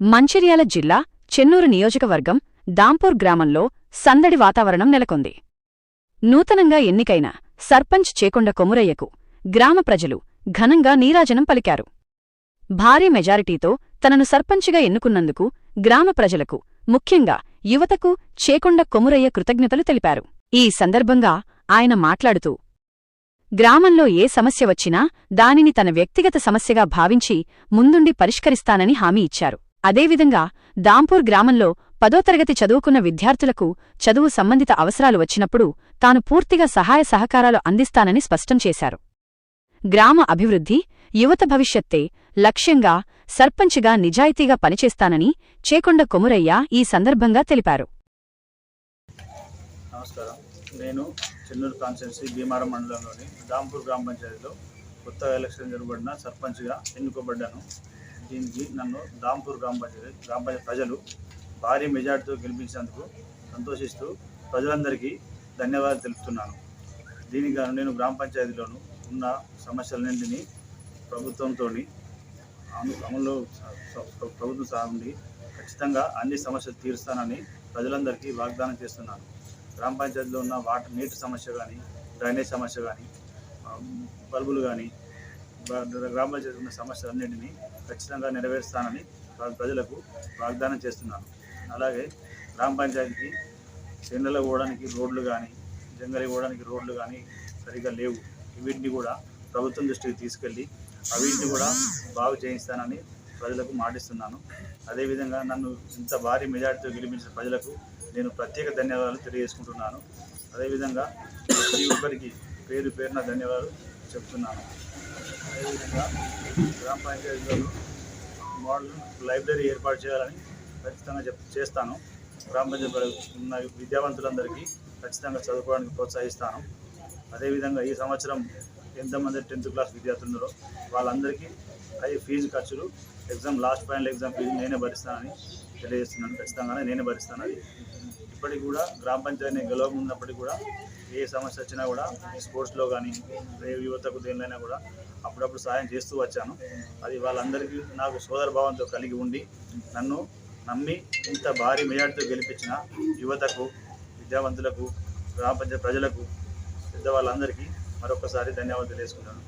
మంచిర్యాల జిల్లా చెన్నూరు నియోజకవర్గం దాంపూర్ గ్రామంలో సందడి వాతావరణం నెలకొంది. నూతనంగా ఎన్నికైన సర్పంచ్ చేకొండ కొమురయ్యకు గ్రామ ప్రజలు ఘనంగా నీరాజనం పలికారు. భారీ మెజారిటీతో తనను సర్పంచ్గా ఎన్నుకున్నందుకు గ్రామ ప్రజలకు, ముఖ్యంగా యువతకు చేకొండ కొమురయ్య కృతజ్ఞతలు తెలిపారు. ఈ సందర్భంగా ఆయన మాట్లాడుతూ, గ్రామంలో ఏ సమస్య వచ్చినా దానిని తన వ్యక్తిగత సమస్యగా భావించి ముందుండి పరిష్కరిస్తానని హామీ ఇచ్చారు. అదేవిధంగా దాంపూర్ గ్రామంలో 10వ తరగతి చదువుకున్న విద్యార్థులకు చదువు సంబంధిత అవసరాలు వచ్చినప్పుడు తాను పూర్తిగా సహాయ సహకారాలు అందిస్తానని స్పష్టం చేశారు. గ్రామ అభివృద్ధి, యువత భవిష్యత్తే లక్ష్యంగా సర్పంచ్గా నిజాయితీగా పనిచేస్తానని చేకొండ కొమురయ్య ఈ సందర్భంగా తెలిపారు. నమస్కారం. నేను చెన్నూరు కాన్స్టిట్యున్సీ భీమారం మండలంలోని దాంపూర్ గ్రామ పంచాయతీలో కొత్తగా ఎలక్షన్ జరగబడిన సర్పంచ్గా ఎన్నుకోబడ్డాను. దీనికి నన్ను దాంపూర్ గ్రామ పంచాయతీ ప్రజలు భారీ మెజార్టీతో గెలిపించినందుకు సంతోషిస్తూ ప్రజలందరికీ ధన్యవాదాలు తెలుపుతున్నాను. దీనికి నేను గ్రామ పంచాయతీలోనూ ఉన్న సమస్యలన్నింటినీ ప్రభుత్వంతో అమలు ప్రభుత్వం సాగుండి ఖచ్చితంగా అన్ని సమస్యలు తీరుస్తానని ప్రజలందరికీ వాగ్దానం చేస్తున్నాను. గ్రామ పంచాయతీలో ఉన్న నీటి సమస్య కానీ, డ్రైనేజ్ సమస్య కానీ, బల్బులు కానీ, గ్రామ పంచాయతీ ఉన్న సమస్యలన్నింటినీ ఖచ్చితంగా నెరవేరుస్తానని ప్రజలకు వాగ్దానం చేస్తున్నాను. అలాగే గ్రామ పంచాయతీకి చెన్నెల పోవడానికి రోడ్లు కానీ, జంగలి పోవడానికి రోడ్లు కానీ సరిగ్గా లేవు. వీటిని కూడా ప్రభుత్వం దృష్టికి తీసుకెళ్ళి వీటిని కూడా బాగు చేయిస్తానని ప్రజలకు మాటిస్తున్నాను. అదేవిధంగా నన్ను ఇంత భారీ మెజార్టీతో గెలిపించిన ప్రజలకు నేను ప్రత్యేక ధన్యవాదాలు తెలియజేసుకుంటున్నాను. అదేవిధంగా ప్రతి ఒక్కరికి పేరు పేరున ధన్యవాదాలు చెప్తున్నాను. అదేవిధంగా గ్రామ పంచాయతీలో మోడల్ లైబ్రరీ ఏర్పాటు చేయాలని ఖచ్చితంగా చేస్తాను. గ్రామ పంచాయతీలో ఉన్న విద్యావంతులందరికీ ఖచ్చితంగా చదువుకోవడానికి ప్రోత్సహిస్తాను. అదేవిధంగా ఈ సంవత్సరం ఎంతమంది 10th క్లాస్ విద్యార్థులు ఉన్నారో వాళ్ళందరికీ ఫీజు ఖర్చులు, లాస్ట్ ఫైనల్ ఎగ్జామ్ ఫీజు నేనే భరిస్తానని తెలియజేస్తున్నాను. ఖచ్చితంగానే నేనే భరిస్తానని. ఇప్పటికి కూడా గ్రామ పంచాయతీని గెలవమున్నప్పటికీ కూడా ఏ సమస్య వచ్చినా కూడా స్పోర్ట్స్లో కానీ, యువతకు దేనిలైనా కూడా అప్పుడప్పుడు సాయం చేస్తూ వచ్చాను. అది వాళ్ళందరికీ నాకు సోదర భావంతో కలిగి ఉండి నన్ను నమ్మి ఇంత భారీ మెజార్టీతో గెలిపించిన యువతకు, విద్యావంతులకు, గ్రామ పంచాయతీ ప్రజలకు, పెద్దవాళ్ళందరికీ మరొకసారి ధన్యవాదాలు తెలియజేసుకుంటాను.